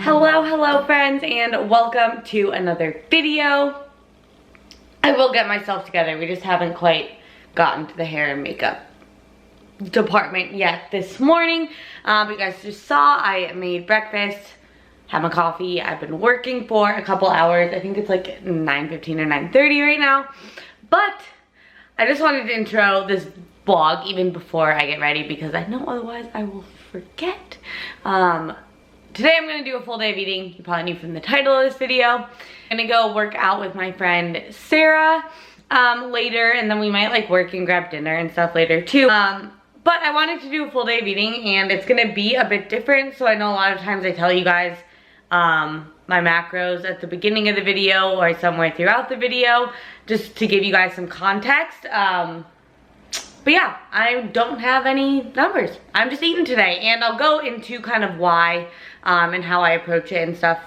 Hello friends, and welcome to another video. I will get myself together. We just haven't quite gotten to the hair and makeup department yet this morning. But you guys just saw I made breakfast, had my coffee. I've been working for a couple hours. I think it's like 9:15 or 9:30 right now. But I just wanted to intro this vlog even before I get ready because I know otherwise I will forget. Today I'm gonna do a full day of eating. You probably knew from the title of this video. I'm gonna go work out with my friend Sarah later, and then we might like work and grab dinner and stuff later too. But I wanted to do a full day of eating, and it's gonna be a bit different. So I know a lot of times I tell you guys my macros at the beginning of the video or somewhere throughout the video, just to give you guys some context. But yeah, I don't have any numbers. I'm just eating today, and I'll go into kind of why and how I approach it and stuff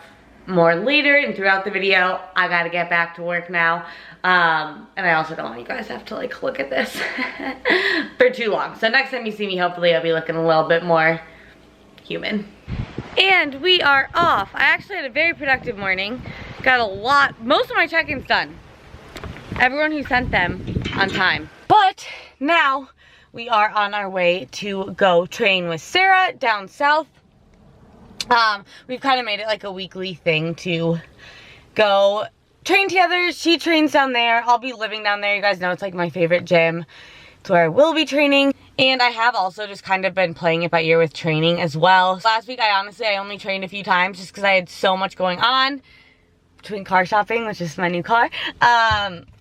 more later and throughout the video. I gotta get back to work now. And I also don't want you guys to have to like look at this for too long. So next time you see me, hopefully I'll be looking a little bit more human. And we are off. I actually had a very productive morning. Got most of my check-ins done. Everyone who sent them on time. But now we are on our way to go train with Sarah down south. We've kind of made it like a weekly thing to go train together. She trains down there. I'll be living down there. You guys know it's like my favorite gym. It's where I will be training. And I have also just kind of been playing it by ear with training as well. Last week I only trained a few times just because I had so much going on between car shopping, which is my new car.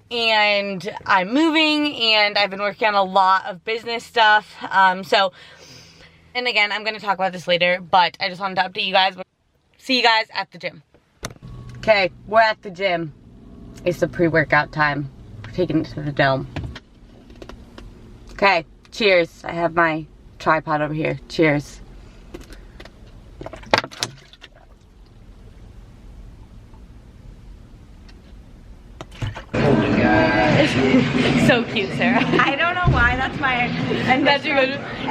And I'm moving, and I've been working on a lot of business stuff. And again, I'm going to talk about this later, but I just wanted to update you guys. See you guys at the gym. Okay, we're at the gym. It's the pre-workout time. We're taking it to the dome. Okay, cheers. I have my tripod over here. Cheers. So cute, Sarah. I don't know why, that's my initial,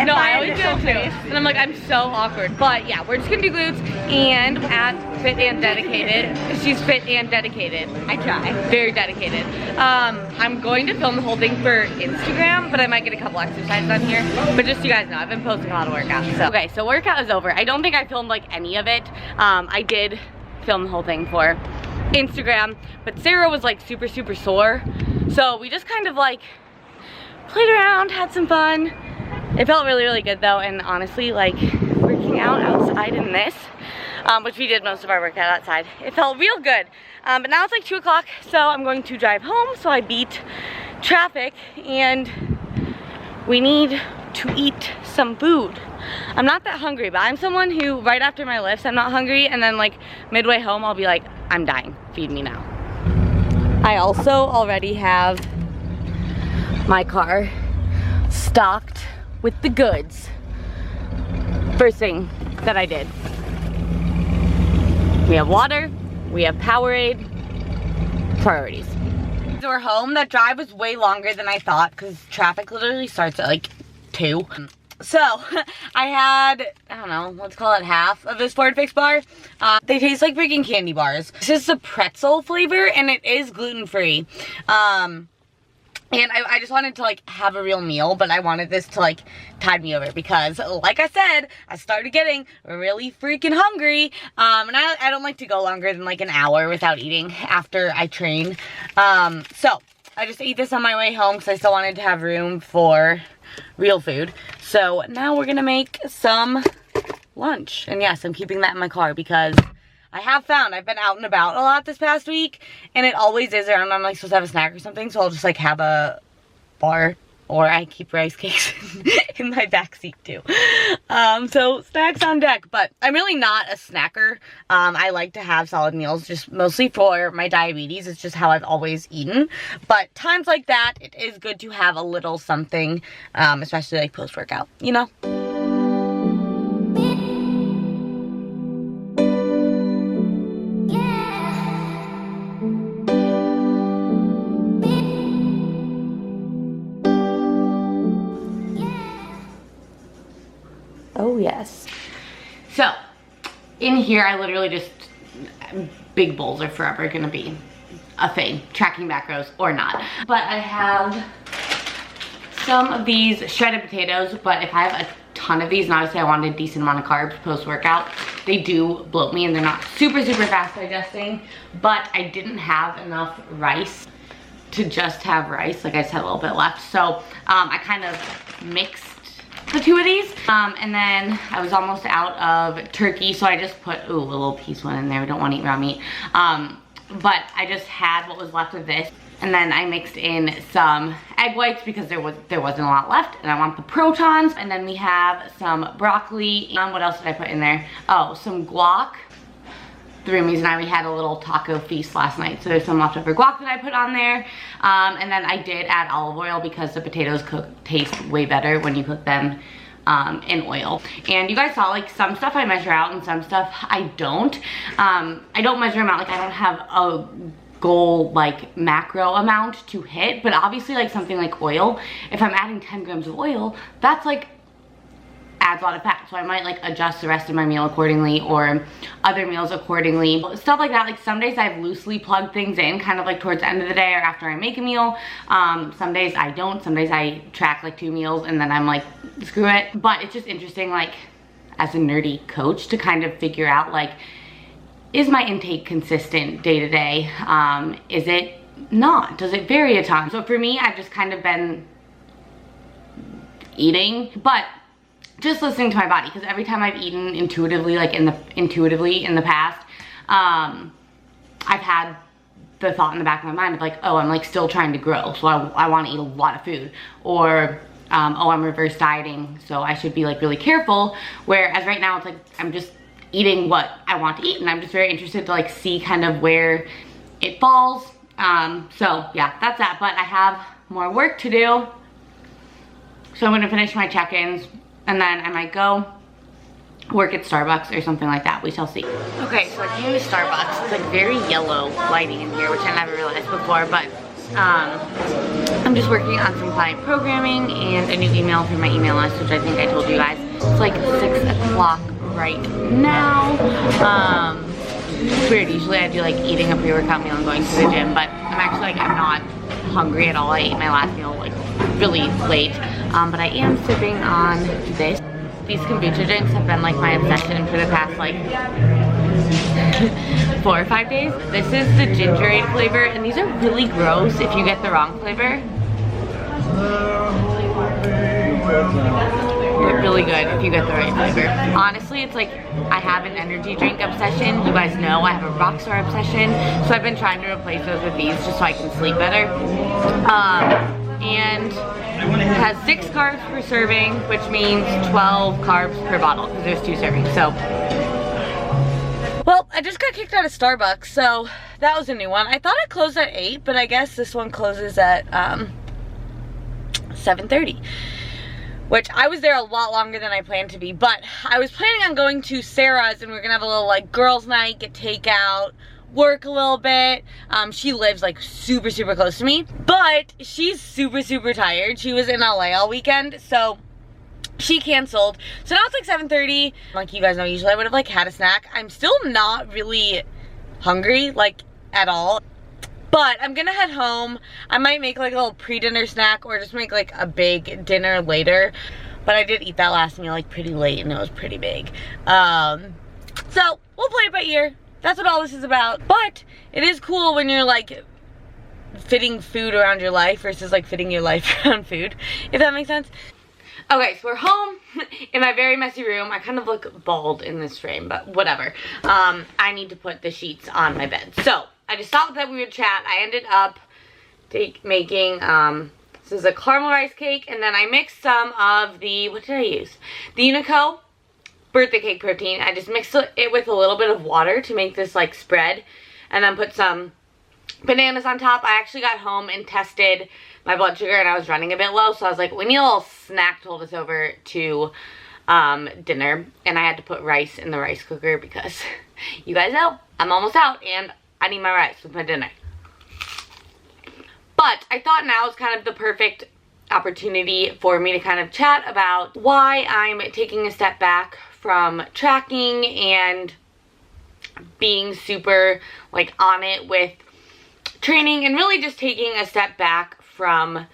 no, I always do it too. And I'm like, I'm so awkward. But yeah, we're just gonna do glutes, and at Fit and Dedicated. She's fit and dedicated. I try. Very dedicated. I'm going to film the whole thing for Instagram, but I might get a couple exercises on here. But just so you guys know, I've been posting a lot of workouts. So okay, so workout is over. I don't think I filmed like any of it. I did film the whole thing for Instagram, but Sarah was like super sore, so we just kind of like played around, had some fun. It felt really good though, and honestly, like working out outside in this, which we did most of our workout outside, it felt real good. But now it's like 2 o'clock, so I'm going to drive home so I beat traffic, and we need to eat some food. I'm not that hungry, but I'm someone who right after my lifts I'm not hungry, and then like midway home I'll be like, I'm dying, feed me now. I also already have my car stocked with the goods. First thing that I did, we have water, we have Powerade. Priorities. So we're home. That drive was way longer than I thought because traffic literally starts at like 2. So I had, I don't know, let's call it half of this Ford Fix bar. They taste like freaking candy bars. This is the pretzel flavor, and it is gluten-free. And I just wanted to like have a real meal, but I wanted this to like tide me over because like I said, I started getting really freaking hungry. And I don't like to go longer than like an hour without eating after I train. So I just ate this on my way home because I still wanted to have room for real food. So now we're gonna make some lunch. And yes, I'm keeping that in my car because I have found I've been out and about a lot this past week, and it always is around I'm like supposed to have a snack or something, so I'll just like have a bar, or I keep rice cakes in my backseat too. So snacks on deck, but I'm really not a snacker. I like to have solid meals, just mostly for my diabetes. It's just how I've always eaten. But times like that, it is good to have a little something, especially like post-workout, you know? Oh yes. So in here, I literally just, big bowls are forever gonna be a thing, tracking macros or not. But I have some of these shredded potatoes, but if I have a ton of these, and obviously I wanted a decent amount of carbs post-workout, they do bloat me and they're not super fast digesting, but I didn't have enough rice to just have rice. Like I just had a little bit left. So I kind of mixed the two of these. And then I was almost out of turkey, so I just put, ooh, a little piece one in there. We don't want to eat raw meat. But I just had what was left of this. And then I mixed in some egg whites because there wasn't a lot left, and I want the protons. And then we have some broccoli. What else did I put in there? Oh, some guac. The roomies and I, we had a little taco feast last night, so there's some leftover guac that I put on there. And then I did add olive oil because the potatoes taste way better when you cook them in oil. And you guys saw, like, some stuff I measure out and some stuff I don't. I don't measure them out, like I don't have a goal like macro amount to hit, but obviously like something like oil, if I'm adding 10 grams of oil, that's like adds a lot of fat, so I might like adjust the rest of my meal accordingly or other meals accordingly, stuff like that. Like some days I've loosely plugged things in kind of like towards the end of the day or after I make a meal. Some days I don't. Some days I track like 2 meals and then I'm like, screw it. But it's just interesting, like as a nerdy coach, to kind of figure out like, is my intake consistent day to day? Is it not? Does it vary a ton? So for me, I've just kind of been eating, but just listening to my body, because every time I've eaten intuitively, like in the past, I've had the thought in the back of my mind of like, oh, I'm like still trying to grow, so I want to eat a lot of food, or oh, I'm reverse dieting, so I should be like really careful. Whereas right now it's like I'm just eating what I want to eat, and I'm just very interested to like see kind of where it falls. So yeah, that's that. But I have more work to do, so I'm gonna finish my check-ins and then I might go work at Starbucks or something like that. We shall see. Okay, so I came to Starbucks. It's like very yellow lighting in here, which I never realized before, but I'm just working on some client programming and a new email for my email list, which I think I told you guys. It's like 6 o'clock right now. It's weird. Usually I do like eating a pre-workout meal and going to the gym, but I'm actually like, I'm not hungry at all. I ate my last meal like really late, but I am sipping on this. These kombucha drinks have been like my obsession for the past like 4 or 5 days. This is the Gingerade flavor, and these are really gross if you get the wrong flavor. But really good if you get the right flavor. Honestly, it's like I have an energy drink obsession. You guys know I have a Rockstar obsession, so I've been trying to replace those with these just so I can sleep better. And it has 6 carbs per serving, which means 12 carbs per bottle because there's 2 servings. So, well, I just got kicked out of Starbucks, so that was a new one. I thought it closed at 8, but I guess this one closes at 7:30. Which I was there a lot longer than I planned to be, but I was planning on going to Sarah's and we're gonna have a little like girls' night, get takeout, work a little bit. She lives like super close to me, but she's super tired. She was in LA all weekend, so she canceled. So now it's like 7:30. Like you guys know, usually I would have like had a snack. I'm still not really hungry, like at all. But I'm gonna head home. I might make like a little pre-dinner snack or just make like a big dinner later. But I did eat that last meal like pretty late and it was pretty big. So we'll play it by ear. That's what all this is about. But it is cool when you're like fitting food around your life versus like fitting your life around food, if that makes sense. Okay, so we're home in my very messy room. I kind of look bald in this frame, but whatever. I need to put the sheets on my bed. So I just thought that we would chat. I ended up making, this is a caramel rice cake, and then I mixed some of the, what did I use? The Unico birthday cake protein. I just mixed it with a little bit of water to make this like spread, and then put some bananas on top. I actually got home and tested my blood sugar, and I was running a bit low, so I was like, we need a little snack to hold us over to dinner, and I had to put rice in the rice cooker because you guys know I'm almost out, and I need my rice with my dinner. But I thought now is kind of the perfect opportunity for me to kind of chat about why I'm taking a step back from tracking and being super like on it with training and really just taking a step back from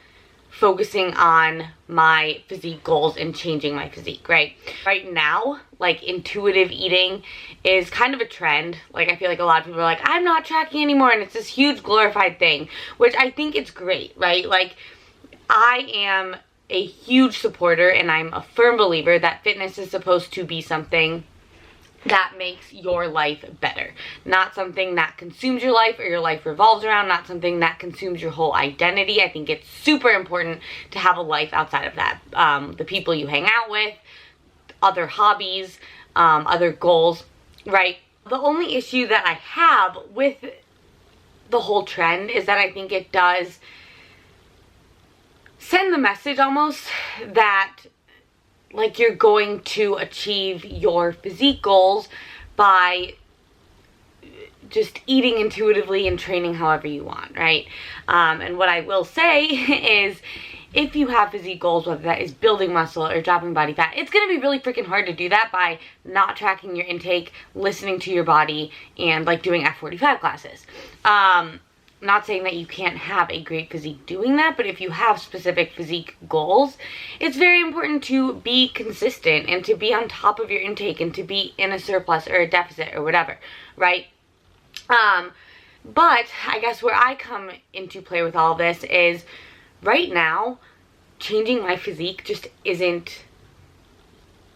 focusing on my physique goals and changing my physique, right? Right now, like intuitive eating is kind of a trend. Like I feel like a lot of people are like, I'm not tracking anymore, and it's this huge glorified thing, which I think it's great, right? Like I am a huge supporter and I'm a firm believer that fitness is supposed to be something that makes your life better, not something that consumes your life or your life revolves around, not something that consumes your whole identity. I think it's super important to have a life outside of that. The people you hang out with, other hobbies, other goals, right? The only issue that I have with the whole trend is that I think it does send the message almost that like you're going to achieve your physique goals by just eating intuitively and training however you want, right? And what I will say is if you have physique goals, whether that is building muscle or dropping body fat, it's going to be really freaking hard to do that by not tracking your intake, listening to your body, and like doing F45 classes. Not saying that you can't have a great physique doing that, but if you have specific physique goals, it's very important to be consistent and to be on top of your intake and to be in a surplus or a deficit or whatever, right? But I guess where I come into play with all this is right now, changing my physique just isn't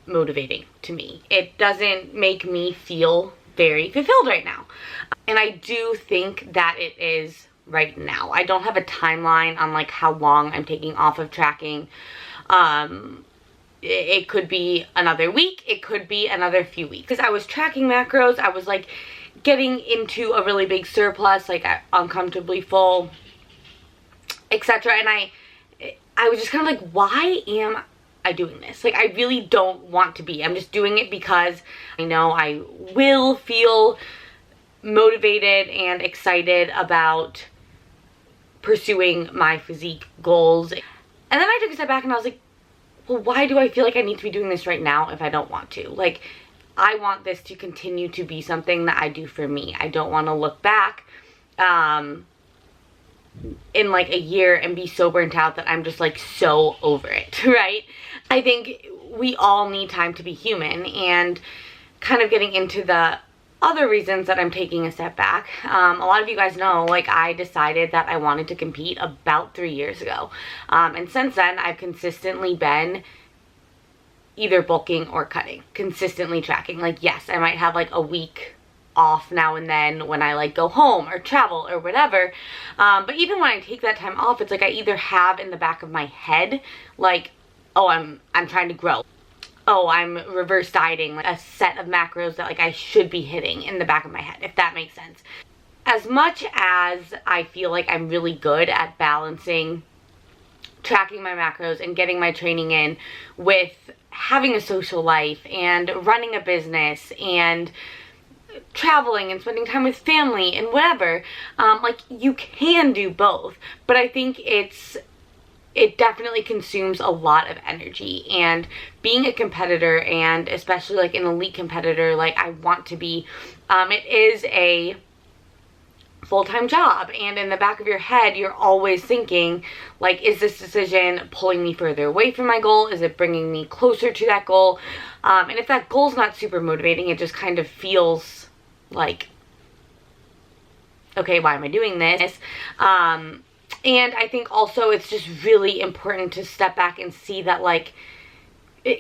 motivating to me. It doesn't make me feel very fulfilled right now. And I do think that it is right now. I don't have a timeline on like how long I'm taking off of tracking. It could be another week. It could be another few weeks. Because I was tracking macros. I was like getting into a really big surplus, like uncomfortably full, etc. And I was just kind of like, why am I doing this? Like I really don't want to be. I'm just doing it because I know I will feel motivated and excited about pursuing my physique goals. And then I took a step back and I was like, well, why do I feel like I need to be doing this right now if I don't want to? Like, I want this to continue to be something that I do for me. I don't want to look back in like a year and be so burnt out that I'm just like so over it, right? I think we all need time to be human, and kind of getting into the other reasons that I'm taking a step back. A lot of you guys know, like, I decided that I wanted to compete about 3 years ago. And since then, I've consistently been either bulking or cutting, consistently tracking. Like, yes, I might have like a week off now and then when I like go home or travel or whatever. But even when I take that time off, it's like I either have in the back of my head, like, oh, I'm trying to grow. Oh, I'm reverse dieting, like a set of macros that like I should be hitting in the back of my head, if that makes sense. As much as I feel like I'm really good at balancing tracking my macros and getting my training in with having a social life and running a business and traveling and spending time with family and whatever, like you can do both, but I think it definitely consumes a lot of energy. And being a competitor, and especially like an elite competitor like I want to be, it is a full-time job, and in the back of your head you're always thinking like, is this decision pulling me further away from my goal? Is it bringing me closer to that goal? And if that goal's not super motivating, it just kind of feels like, okay, why am I doing this? And I think also it's just really important to step back and see that like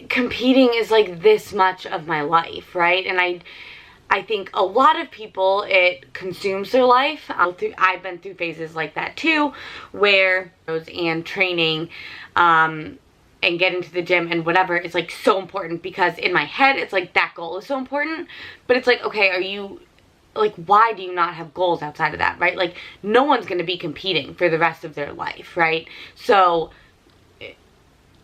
competing is like this much of my life, right? And I think a lot of people, it consumes their life. I've been through phases like that too, where and training and getting to the gym and whatever is like so important, because in my head it's like that goal is so important, but it's like, okay, are you like, why do you not have goals outside of that, right? Like, no one's going to be competing for the rest of their life, right? So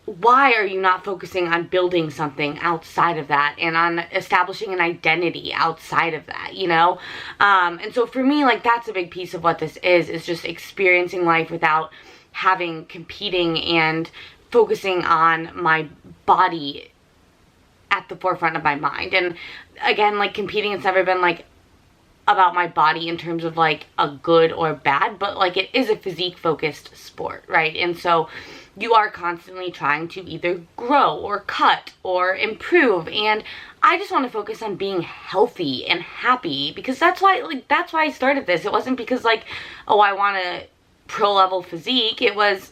why are you not focusing on building something outside of that and on establishing an identity outside of that, you know? And so for me, like, that's a big piece of what this is just experiencing life without having competing and focusing on my body at the forefront of my mind. And again, like, competing, it's never been like about my body in terms of like a good or bad, but like it is a physique focused sport, right? And so you are constantly trying to either grow or cut or improve, and I just want to focus on being healthy and happy, because that's why I started this. It wasn't because like, oh, I want a pro level physique. It was,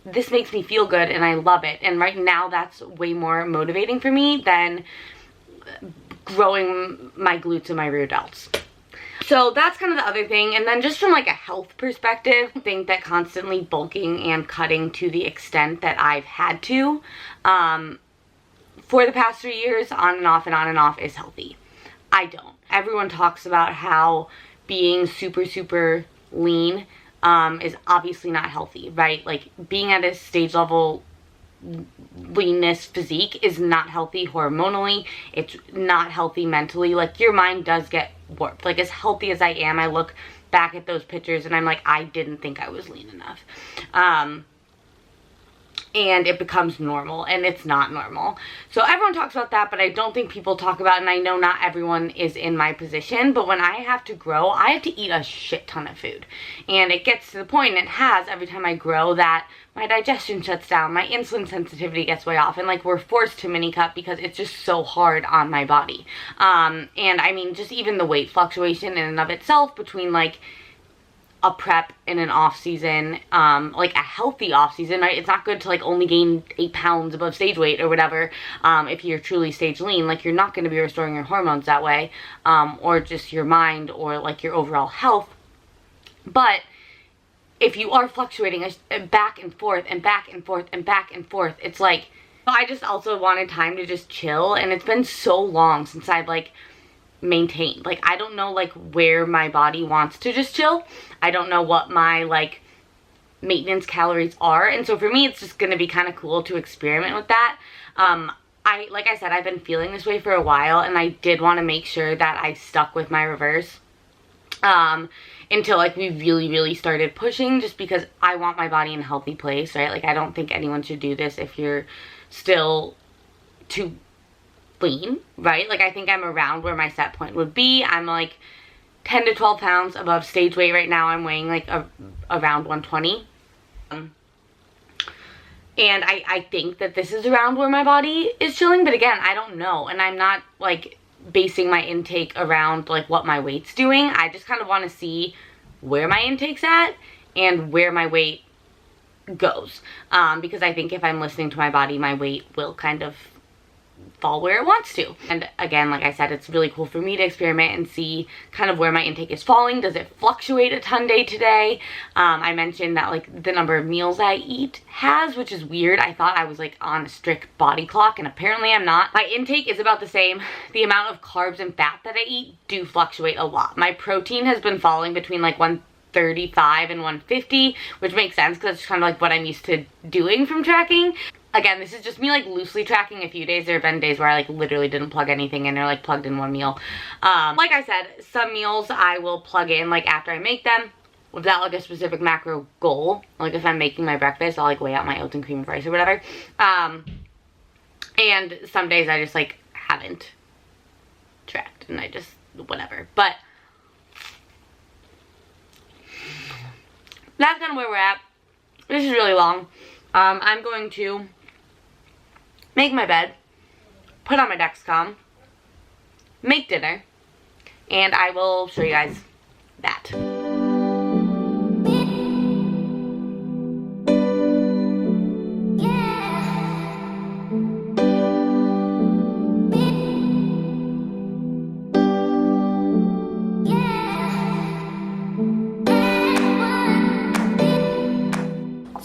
this makes me feel good and I love it. And right now that's way more motivating for me than growing my glutes and my rear delts. So that's kind of the other thing. And then just from like a health perspective, I think that constantly bulking and cutting to the extent that I've had to for the past 3 years, on and off is healthy. I don't. Everyone talks about how being super lean is obviously not healthy, right? Like being at a stage level leanness physique is not healthy hormonally. It's not healthy mentally. Like your mind does get warped. Like as healthy as I am, I look back at those pictures and I'm like, I didn't think I was lean enough. And it becomes normal, and it's not normal. So everyone talks about that, but I don't think people talk about it, and I know not everyone is in my position, but when I have to grow, I have to eat a shit ton of food. And it gets to the point, and it has every time I grow, that my digestion shuts down, my insulin sensitivity gets way off, and like we're forced to mini cut because it's just so hard on my body. And I mean, just even the weight fluctuation in and of itself between like a prep in an off season, like a healthy off season, right? It's not good to like only gain 8 pounds above stage weight or whatever. If you're truly stage lean, like you're not going to be restoring your hormones that way, or just your mind or like your overall health. But if you are fluctuating back and forth and back and forth and back and forth, it's like, I just also wanted time to just chill, and it's been so long since I've like maintained. Like I don't know like where my body wants to just chill. I don't know what my like maintenance calories are, and so for me it's just gonna be kind of cool to experiment with that. Like I said, I've been feeling this way for a while, and I did want to make sure that I stuck with my reverse until like we really started pushing, just because I want my body in a healthy place, right? Like I don't think anyone should do this if you're still too lean, right? Like I think I'm around where my set point would be. I'm like 10 to 12 pounds above stage weight right now. I'm weighing like around 120. And I think that this is around where my body is chilling, but again, I don't know. And I'm not like basing my intake around like what my weight's doing. I just kind of want to see where my intake's at and where my weight goes. Because I think if I'm listening to my body, my weight will kind of fall where it wants to. And again, like I said, it's really cool for me to experiment and see kind of where my intake is falling. Does it fluctuate a ton day to day? I mentioned that like the number of meals I eat has, which is weird. I thought I was like on a strict body clock, and apparently I'm not. My intake is about the same. The amount of carbs and fat that I eat do fluctuate a lot. My protein has been falling between like 135 and 150, which makes sense because it's kind of like what I'm used to doing from tracking. Again, this is just me like loosely tracking a few days. There have been days where I like literally didn't plug anything in, or like plugged in one meal. Like I said, some meals I will plug in like after I make them without like a specific macro goal. Like if I'm making my breakfast, I'll like weigh out my oats and cream of rice or whatever. And some days I just like haven't tracked and I just whatever. But that's kind of where we're at. This is really long. I'm going to make my bed, put on my Dexcom, make dinner, and I will show you guys that.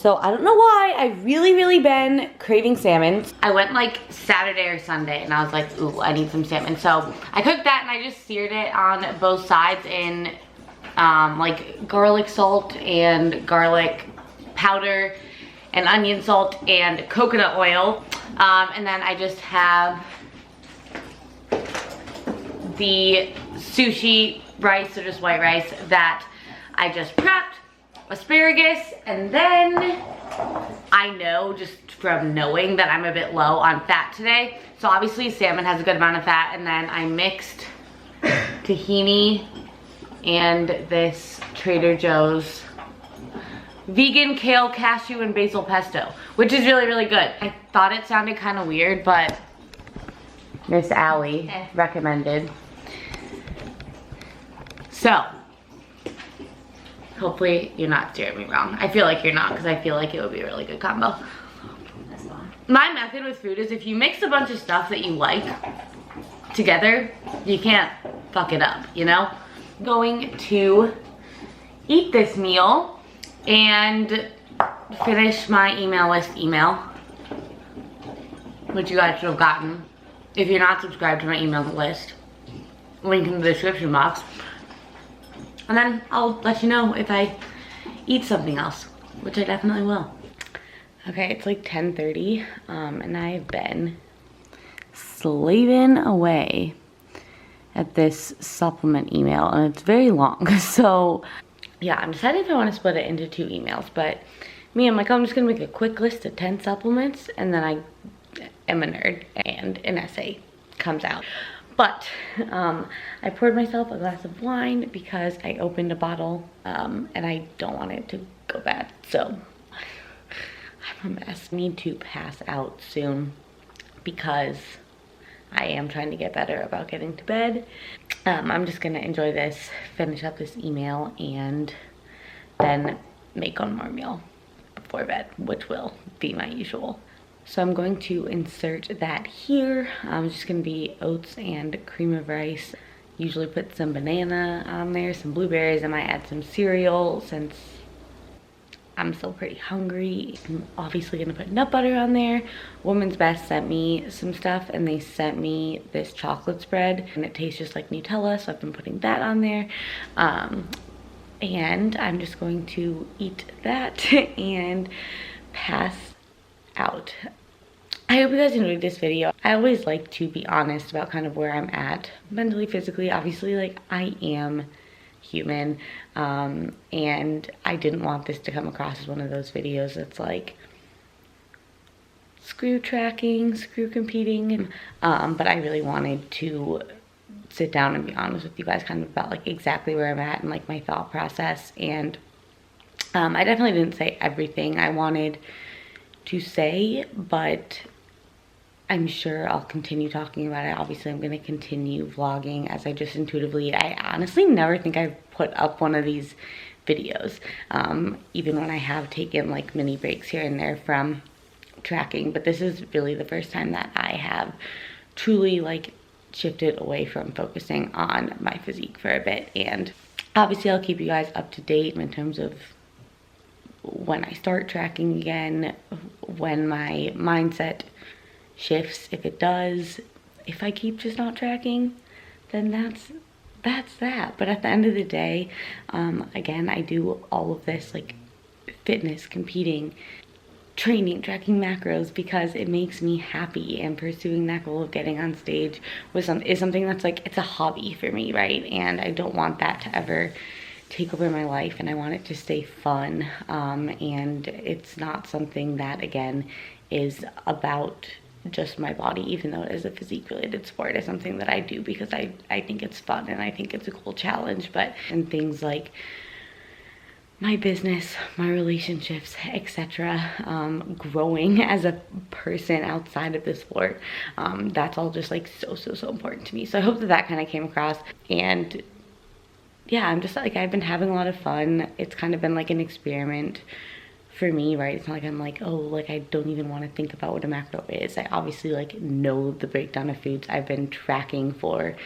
So I don't know why, I've really been craving salmon. I went like Saturday or Sunday and I was like, ooh, I need some salmon. So I cooked that and I just seared it on both sides in like garlic salt and garlic powder and onion salt and coconut oil. And then I just have the sushi rice, so just white rice, that I just prepped. Asparagus, and then I know just from knowing that I'm a bit low on fat today, so obviously salmon has a good amount of fat, and then I mixed tahini and this Trader Joe's vegan kale, cashew, and basil pesto, which is really, really good. I thought it sounded kind of weird, but Miss Allie recommended. So, hopefully you're not steering me wrong. I feel like you're not, because I feel like it would be a really good combo. My method with food is if you mix a bunch of stuff that you like together, you can't fuck it up, you know? Going to eat this meal and finish my email list email, which you guys should have gotten if you're not subscribed to my email list. Link in the description box. And then I'll let you know if I eat something else, which I definitely will. Okay, it's like 10:30, and I've been slaving away at this supplement email, and it's very long. So yeah, I'm deciding if I want to split it into 2 emails, but I'm like, I'm just gonna make a quick list of 10 supplements, and then I am a nerd and an essay comes out. But I poured myself a glass of wine because I opened a bottle and I don't want it to go bad. So I'm a mess. I need to pass out soon because I am trying to get better about getting to bed. I'm just gonna enjoy this, finish up this email, and then make one more meal before bed, which will be my usual. So I'm going to insert that here. It's just gonna be oats and cream of rice. Usually put some banana on there, some blueberries. I might add some cereal since I'm still pretty hungry. I'm obviously gonna put nut butter on there. Woman's Best sent me some stuff, and they sent me this chocolate spread, and it tastes just like Nutella, so I've been putting that on there. And I'm just going to eat that and pass out. I hope you guys enjoyed this video. I always like to be honest about kind of where I'm at mentally, physically. Obviously, like, I am human, and I didn't want this to come across as one of those videos that's like screw tracking, screw competing, but I really wanted to sit down and be honest with you guys kind of about like exactly where I'm at and like my thought process. And I definitely didn't say everything I wanted to say, but I'm sure I'll continue talking about it. Obviously, I'm going to continue vlogging as I just intuitively eat. I honestly never think I've put up one of these videos, even when I have taken like mini breaks here and there from tracking. But this is really the first time that I have truly like shifted away from focusing on my physique for a bit. And obviously, I'll keep you guys up to date in terms of when I start tracking again, when my mindset shifts, if it does. If I keep just not tracking, then that's that. But at the end of the day, again, I do all of this like fitness, competing, training, tracking macros because it makes me happy, and pursuing that goal of getting on stage is something that's like, it's a hobby for me, right? And I don't want that to ever take over my life, and I want it to stay fun, and it's not something that, again, is about just my body, even though it is a physique related sport. It's something that I do because I think it's fun and I think it's a cool challenge. But in things like my business, my relationships, etc., growing as a person outside of the sport, that's all just like so important to me. So I hope that kind of came across. And yeah, I'm just like, I've been having a lot of fun. It's kind of been like an experiment for me, right? It's not like I'm like, oh, like I don't even want to think about what a macro is. I obviously like know the breakdown of foods. I've been tracking for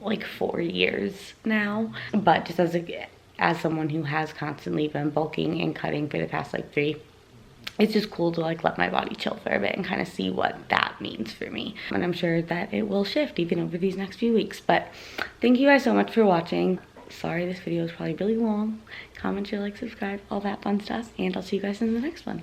like 4 years now, but just as someone who has constantly been bulking and cutting for the past like 3, it's just cool to like let my body chill for a bit and kind of see what that means for me. And I'm sure that it will shift even over these next few weeks. But thank you guys so much for watching. Sorry this video is probably really long. Comment, share, like, subscribe, all that fun stuff, and I'll see you guys in the next one.